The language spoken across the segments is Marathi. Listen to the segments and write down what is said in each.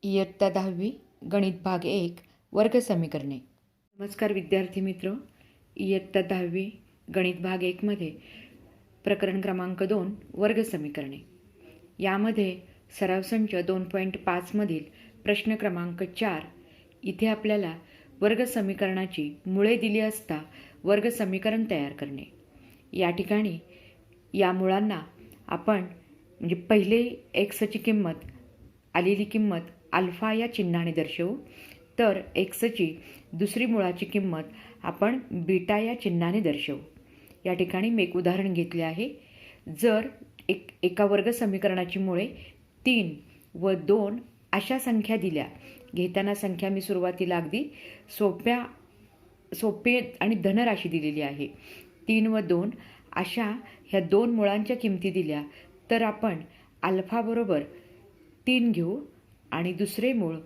इयत्ता 10वी गणित भाग 1 वर्ग समीकरणे. नमस्कार विद्यार्थी मित्र. इयत्ता 10वी गणित भाग 1 मध्ये प्रकरण क्रमांक 2 वर्ग समीकरणे यामध्ये सराव संच 2.5 मधील प्रश्न क्रमांक 4 इथे आपल्याला वर्ग समीकरणाची मुळे दिली असता वर्ग समीकरण तयार करणे. या ठिकाणी या मुळांना आपण म्हणजे पहिले एक्सची किंमत आलेली किंमत अल्फा या चिन्हाने दर्शवू, तर एक्सची दुसरी मुळाची किंमत आपण बीटा या चिन्हाने दर्शवू. या ठिकाणी मी एक उदाहरण घेतले आहे. जर एका वर्ग समीकरणाची मुळे 3 व 2 अशा संख्या दिल्या, घेताना संख्या मी सुरुवातीला अगदी सोपे आणि धनराशी दिलेली आहे. 3 व 2 अशा ह्या दोन मुळांच्या किमती दिल्या, तर आपण अल्फा बरोबर 3 घेऊ आणि दुसरे मूळ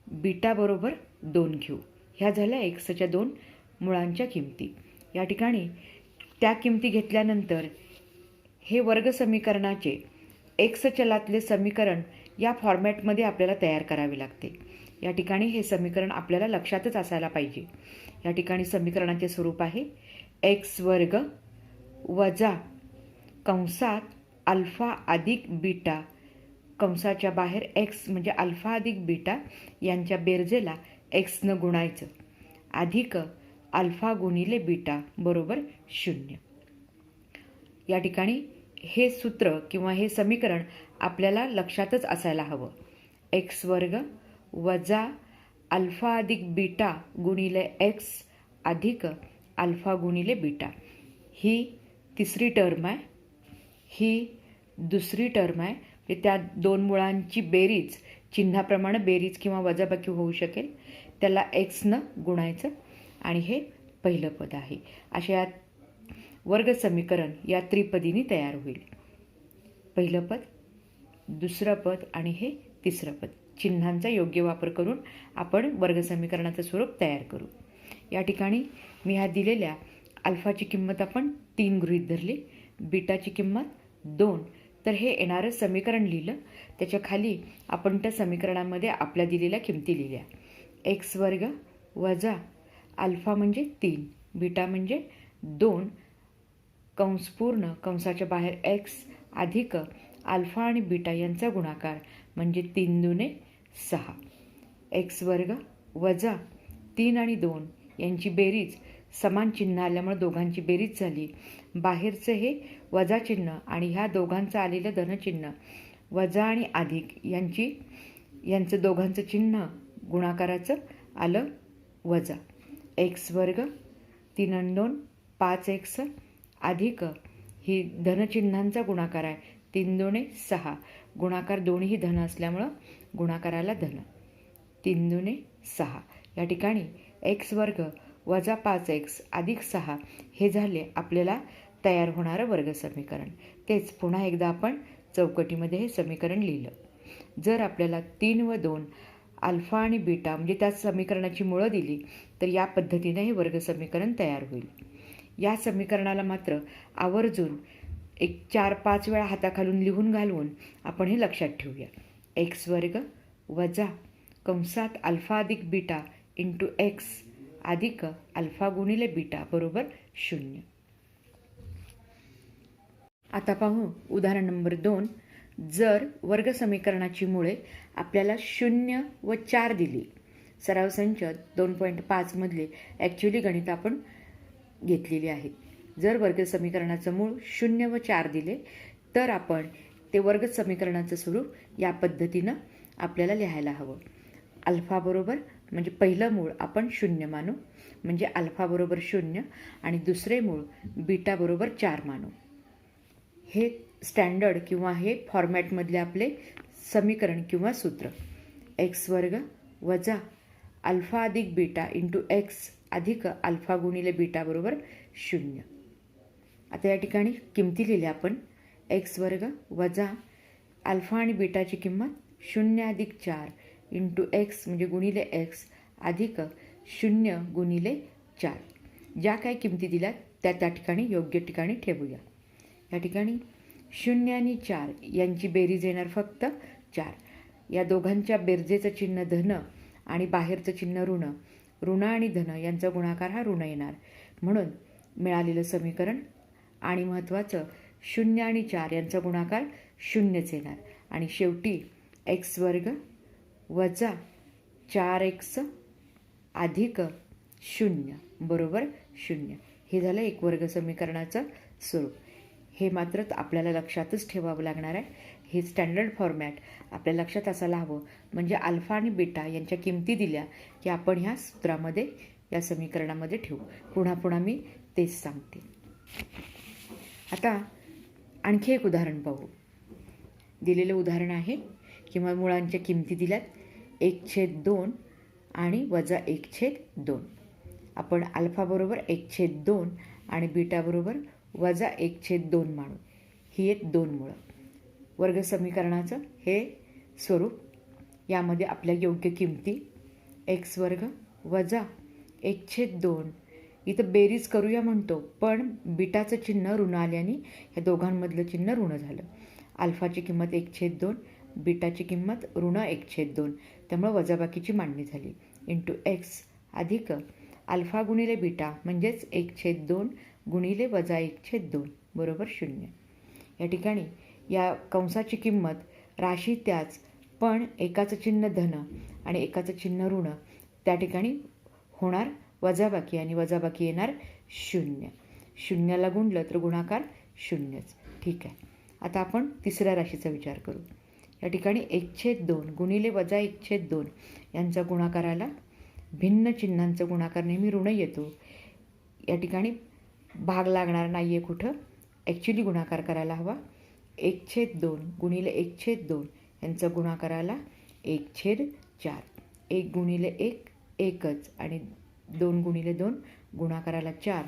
बीटा बरोबर 2 घेऊ. ह्या झाल्या एक्सच्या दोन मुळांच्या किमती. या ठिकाणी त्या किमती घेतल्यानंतर हे वर्ग समीकरणाचे एक्स चलातले समीकरण या फॉर्मॅटमध्ये आपल्याला तयार करावे लागते. या ठिकाणी हे समीकरण आपल्याला लक्षातच असायला पाहिजे. या ठिकाणी समीकरणाचे स्वरूप आहे एक्स वर्ग वजा कंसात अल्फा अधिक बीटा, कंसाच्या बाहेर एक्स म्हणजे अल्फा अधिक बीटा यांच्या बेरजेला एक्सनं गुणायचं, अधिक अल्फा गुणिले बीटा बरोबर 0. या ठिकाणी हे सूत्र किंवा हे समीकरण आपल्याला लक्षातच असायला हवं. एक्स वर्ग वजा अल्फा अधिक बीटा गुणिले एक्स अधिक अल्फा गुणिले बीटा, ही तिसरी टर्म आहे, ही दुसरी टर्म आहे. त्या दोन मुळांची बेरीज चिन्हाप्रमाणे बेरीज किंवा वजाबाकी होऊ शकेल, त्याला एक्सनं गुणायचं आणि हे पहिलं पद आहे. अशा या वर्ग समीकरण या त्रिपदीने तयार होईल. पहिलं पद, दुसरं पद आणि हे तिसरं पद. चिन्हांचा योग्य वापर करून आपण वर्ग समीकरणाचं स्वरूप तयार करू. या ठिकाणी मी ह्या दिलेल्या अल्फाची किंमत आपण 3 गृहीत धरली, बीटाची किंमत 2. तर हे येणारं समीकरण लिहिलं. त्याच्या खाली आपण त्या समीकरणामध्ये आपल्या दिलेल्या किमती लिहिल्या. एक्स वर्ग वजा अल्फा म्हणजे 3, बीटा म्हणजे 2, कंस पूर्ण कंसाच्या बाहेर एक्स अधिक अल्फा आणि बीटा यांचा गुणाकार म्हणजे 3 दुने 6. एक्स वर्ग वजा 3 आणि 2 यांची बेरीज समान चिन्ह आल्यामुळे दोघांची बेरीज झाली. बाहेरचं हे वजा चिन्ह आणि ह्या दोघांचं आलेलं धनचिन्ह वजा आणि अधिक यांचं दोघांचं चिन्ह गुणाकाराचं आलं वजा. एक्स वर्ग 3 आणि 2 5 एक्स अधिक ही धनचिन्हांचा गुणाकार आहे 3 दुने 6, गुणाकार दोन्ही धन असल्यामुळं गुणाकाराला धन 3 दुने 6. या ठिकाणी एक्स वर्ग वजा 5x अधिक 6 हे झाले आपल्याला तयार होणारं वर्ग समीकरण. तेच पुन्हा एकदा आपण चौकटीमध्ये हे समीकरण लिहिलं. जर आपल्याला 3 व 2 अल्फा आणि बीटा म्हणजे त्या समीकरणाची मुळं दिली, तर या पद्धतीने हे वर्ग समीकरण तयार होईल. या समीकरणाला मात्र आवर्जून 4-5 वेळा हाताखालून लिहून घालवून आपण हे लक्षात ठेवूया. एक्स वर्ग वजा कंसात अल्फा अधिक बीटा इंटू एक्स अधिक अल्फा गुणिले बीटा बरोबर 0. आता पाहू उदाहरण नंबर 2. जर वर्ग समीकरणाची मुळे आपल्याला 0 व 4 दिली. सराव संच 2.5 मधले ॲक्च्युली गणित आपण घेतलेली आहेत. जर वर्ग समीकरणाचं मूळ 0 व 4 दिले, तर आपण ते वर्ग समीकरणाचं स्वरूप या पद्धतीनं आपल्याला लिहायला हवं. अल्फा बरोबर म्हणजे पहिलं मूळ आपण 0 मानू, म्हणजे अल्फा बरोबर 0 आणि दुसरे मूळ बीटा बरोबर 4 मानू. हे स्टँडर्ड किंवा हे फॉर्मॅटमधले आपले समीकरण किंवा सूत्र. एक्स वर्ग वजा अल्फा अधिक बीटा इंटू एक्स अधिक अल्फा गुणिले बीटा बरोबर 0. आता या ठिकाणी किमती लिहिल्या आपण. एक्स वर्ग वजा अल्फा आणि बीटाची किंमत 0 अधिक 4 इंटू एक्स म्हणजे गुणिले एक्स अधिक 0 गुणिले 4. ज्या काही किमती दिल्या त्या ठिकाणी योग्य ठिकाणी ठेवूया. या ठिकाणी 0 आणि 4 यांची बेरीज येणार फक्त 4. या दोघांच्या बेरजेचं चिन्ह धन आणि बाहेरचं चिन्ह ऋण, ऋण आणि धन यांचा गुणाकार हा ऋण येणार. म्हणून मिळालेलं समीकरण आणि महत्त्वाचं 0 आणि 4 यांचा गुणाकार 0च येणार. आणि शेवटी एक्स वर्ग वजा 4x अधिक 0 बरोबर 0. हे झालं एक वर्ग समीकरणाचं स्वरूप. हे मात्र आपल्याला लक्षातच ठेवावं लागणार आहे. हे स्टँडर्ड फॉर्मॅट आपल्या लक्षात असायला हवं. म्हणजे अल्फा आणि बीटा यांच्या किमती दिल्या की आपण ह्या सूत्रामध्ये या समीकरणामध्ये ठेवू. पुन्हा पुन्हा मी तेच सांगते. आता आणखी एक उदाहरण पाहू. दिलेलं उदाहरण आहे किंवा मुळांच्या किमती दिल्यात 1/2 आणि वजा 1/2. आपण अल्फा बरोबर 1/2 आणि बीटा बरोबर वजा 1/2 मानू. ही एक 2 मुळं. वर्ग समीकरणाचं हे स्वरूप. यामध्ये आपल्या योग्य किमती एक्स वर्ग वजा 1/2. इथं बेरीज करूया म्हणतो, पण बीटाचं चिन्ह ऋण आल्याने या दोघांमधलं चिन्ह ऋण झालं. अल्फाची किंमत 1/2, बीटाची किंमत ऋण 1/2, त्यामुळं वजाबाकीची मांडणी झाली. इंटू एक्स अधिक अल्फा गुणिले बीटा म्हणजेच 1/2 गुणिले वजा 1/2 बरोबर 0. या ठिकाणी या कंसाची किंमत राशी त्याच, पण एकाचं चिन्ह धन आणि एकाचं चिन्ह ऋण, त्या ठिकाणी होणार वजाबाकी आणि वजाबाकी येणार 0. 0ला गुणलं तर गुणाकार 0च. ठीक आहे. आता आपण तिसऱ्या राशीचा विचार करू. या ठिकाणी 1/2 गुणिले वजा 1/2 यांचा गुणाकाराला भिन्न चिन्हांचा गुणाकार नेहमी ऋण येतो. या ठिकाणी भाग लागणार नाही आहे कुठं, ॲक्च्युली गुणाकार करायला हवा. 1/2 गुणिले 1/2 यांचा गुणाकाराला 1/4. 1 गुणिले 1 एकच आणि 2 गुणिले 2 गुणाकाराला 4.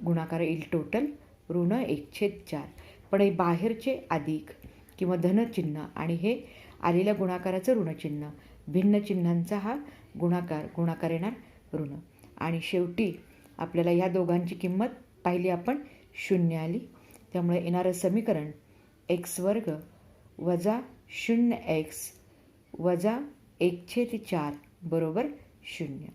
गुणाकार येईल टोटल ऋण 1/4. पण हे बाहेरचे अधिक किंवा धनचिन्ह आणि हे आलेल्या गुणाकाराचं ऋणचिन्ह, भिन्न चिन्हांचा हा गुणाकार येणार ऋण. आणि शेवटी आपल्याला ह्या दोघांची किंमत पाहिली आपण 0 आली. त्यामुळे येणारं समीकरण एक्स वर्ग वजा 0x वजा 1/4 बरोबर 0.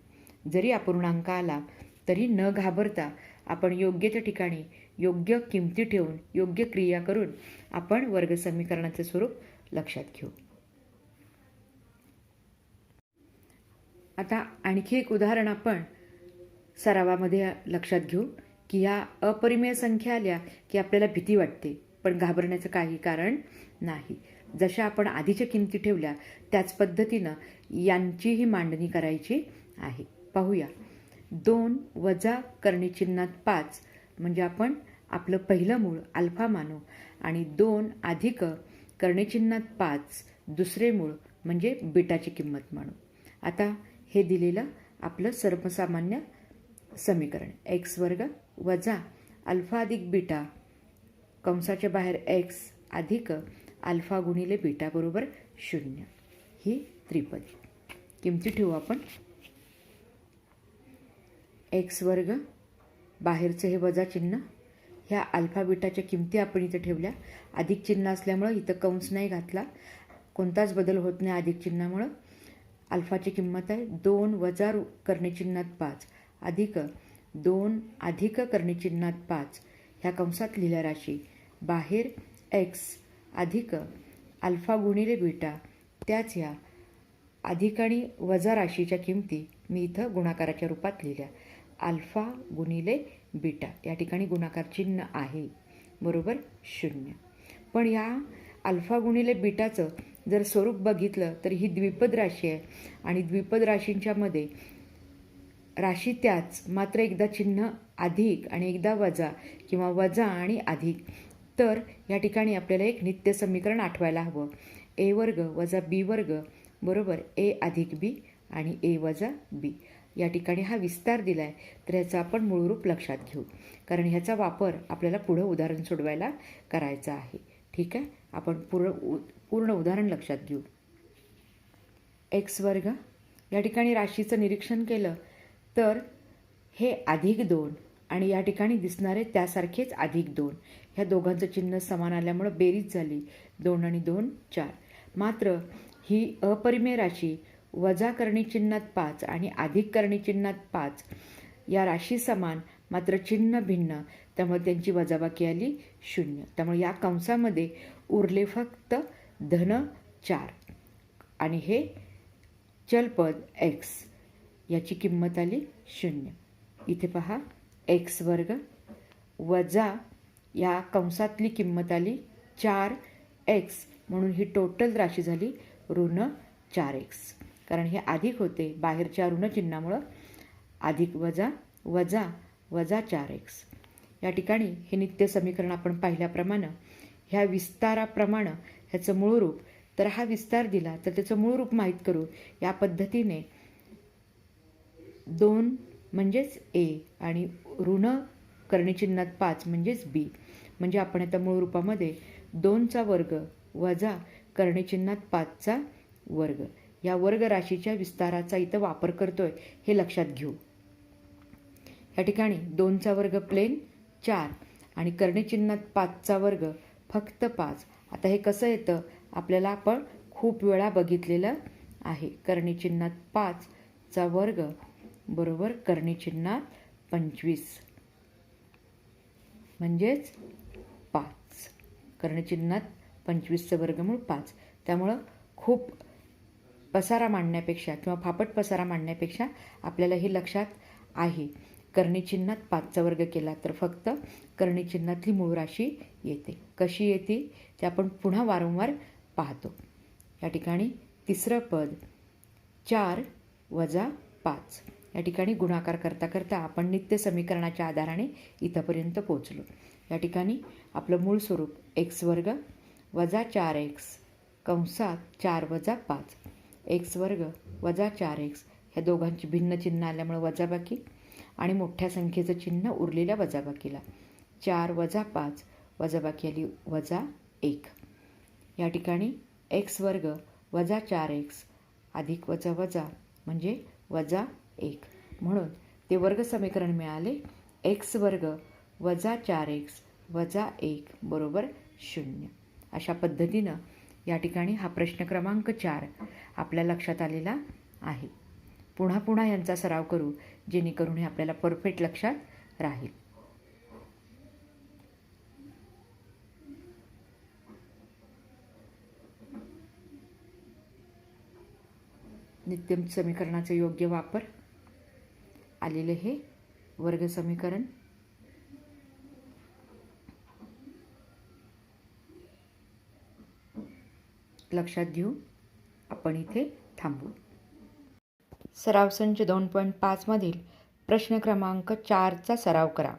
जरी अपूर्णांक आला तरी न घाबरता आपण योग्य त्या ठिकाणी योग्य किमती ठेवून योग्य क्रिया करून आपण वर्ग समीकरणाचे स्वरूप लक्षात घेऊ. आता आणखी एक उदाहरण आपण सरावामध्ये लक्षात घेऊ की ह्या अपरिमेय संख्या आल्या की आपल्याला भीती वाटते, पण घाबरण्याचं काही कारण नाही. जशा आपण आधीच्या किमती ठेवल्या त्याच पद्धतीनं यांचीही मांडणी करायची आहे. पाहूया. 2 वजा करणीचिन्हात 5 म्हणजे आपण आपलं पहिलं मूळ अल्फा मानू आणि 2 अधिक करणीचिन्हात 5 दुसरे मूळ म्हणजे बीटाची किंमत मानू. आता हे दिलेलं आपलं सर्वसामान्य समीकरण एक्स वर्ग वजा अल्फा अधिक बीटा कंसाच्या बाहेर एक्स अधिक अल्फा गुणिले बीटा बरोबर 0. ही त्रिपदी. किमती ठेवू आपण. एक्स वर्ग बाहेरचं हे वजा चिन्ह, ह्या अल्फा बीटाच्या किमती आपण इथं ठेवल्या. अधिक चिन्ह असल्यामुळं इथं कंस नाही घातला, कोणताच बदल होत नाही अधिक चिन्हामुळं. अल्फाची किंमत आहे 2 वजा करणीचिन्हात 5 अधिक 2 अधिक करणीचिन्हात 5 ह्या कंसात लिहिल्या राशी बाहेर एक्स अधिक अल्फा गुणिले बीटा, त्याच ह्या अधिक आणि वजा राशीच्या किमती मी इथं गुणाकाराच्या रूपात लिहिल्या. अल्फा गुणिले बीटा या ठिकाणी गुणाकार चिन्ह आहे बरोबर 0. पण या अल्फा गुणिले बीटाचं जर स्वरूप बघितलं तर ही द्विपद राशी आहे आणि द्विपद राशींच्या मध्ये राशी त्याच, मात्र एकदा चिन्ह अधिक आणि एकदा वजा किंवा वजा आणि अधिक. तर या ठिकाणी आपल्याला एक नित्य समीकरण आठवायला हवं. ए वर्ग वजा बी वर्ग बरोबर ए अधिक बी आणि ए वजा बी. या ठिकाणी हा विस्तार दिला आहे तर ह्याचा आपण मूळरूप लक्षात घेऊ, कारण ह्याचा वापर आपल्याला पुढं उदाहरण सोडवायला करायचा आहे. ठीक आहे. आपण पूर्ण उदाहरण लक्षात घेऊ. एक्स वर्ग या ठिकाणी राशीचं निरीक्षण केलं तर हे -2 आणि या ठिकाणी दिसणारे त्यासारखेच -2, ह्या दोघांचं चिन्ह समान आल्यामुळं बेरीज झाली 2 आणि 2 4. मात्र ही अपरिमेय राशी वजा करणी चिन्हात 5 आणि अधिक करणी चिन्हात 5 या राशी समान मात्र चिन्ह भिन्न, त्यामुळे त्यांची वजाबाकी आली 0. त्यामुळे या कंसामध्ये उरले फक्त धन 4 आणि हे चलपद x याची किंमत आली 0. इथे पहा x वर्ग वजा या कंसातली किंमत आली 4x, म्हणून ही टोटल राशी झाली ऋण 4x. कारण हे अधिक होते, बाहेरच्या ऋण चिन्हामुळं अधिक वजा वजा वजा 4x. या ठिकाणी हे नित्य समीकरण आपण पाहिल्याप्रमाणे ह्या विस्ताराप्रमाणे ह्याचं मूळ रूप, तर हा विस्तार दिला तर त्याचं मूळ रूप माहीत करू. या पद्धतीने 2 म्हणजेच a आणि ऋण करणीचिन्हात 5 म्हणजेच b, म्हणजे आपण आता मूळ रूपामध्ये 2चा वर्ग वजा करणीचिन्हात 5चा वर्ग या वर्ग राशीच्या विस्ताराचा इथं वापर करतोय हे लक्षात घेऊ. या ठिकाणी 2चा वर्ग प्लेन 4 आणि करणीचिन्हात 5चा वर्ग फक्त 5. आता हे कसं येतं आपल्याला आपण खूप वेळा बघितलेलं आहे. करणीचिन्हात 5चा वर्ग बरोबर करणीचिन्हात 25 म्हणजेच 5. करणीचिन्हात 25चं वर्गमूळ 5. त्यामुळं खूप पसारा मांडण्यापेक्षा किंवा फापट पसारा मांडण्यापेक्षा आपल्याला हे लक्षात आहे. करणीचिन्हात 5चा वर्ग केला तर फक्त करणीचिन्हातली मूळ राशी येते. कशी येते ते आपण पुन्हा वारंवार पाहतो. या ठिकाणी तिसरं पद 4 वजा 5. या ठिकाणी गुणाकार करता करता आपण नित्य समीकरणाच्या आधाराने इथंपर्यंत पोहोचलो. या ठिकाणी आपलं मूळ स्वरूप x वर्ग वजा 4x कंसात 4 वजा 5 x वर्ग वजा 4x, ह्या दोघांची भिन्न चिन्ह आल्यामुळे वजाबाकी आणि मोठ्या संख्येचं चिन्ह उरलेल्या वजाबाकीला 4 वजा 5 वजाबाकी आली वजा 1. या ठिकाणी x वर्ग वजा 4x अधिक वजा वजा म्हणजे वजा 1, म्हणून ते वर्ग समीकरण मिळाले x वर्ग वजा 4x वजा 1 बरोबर 0. अशा पद्धतीनं या ठिकाणी हा प्रश्न क्रमांक 4 आपल्या लक्षात आलेला आहे. पुन्हा पुन्हा यांचा सराव करू जेणेकरून हे आपल्याला परफेक्ट लक्षात राहील. नित्य समीकरणाचे योग्य वापर आलेले हे वर्ग समीकरण लक्षात घेऊ आपण इथे थांबू. सराव संच 2.5 मधील प्रश्न क्रमांक 4चा सराव करा.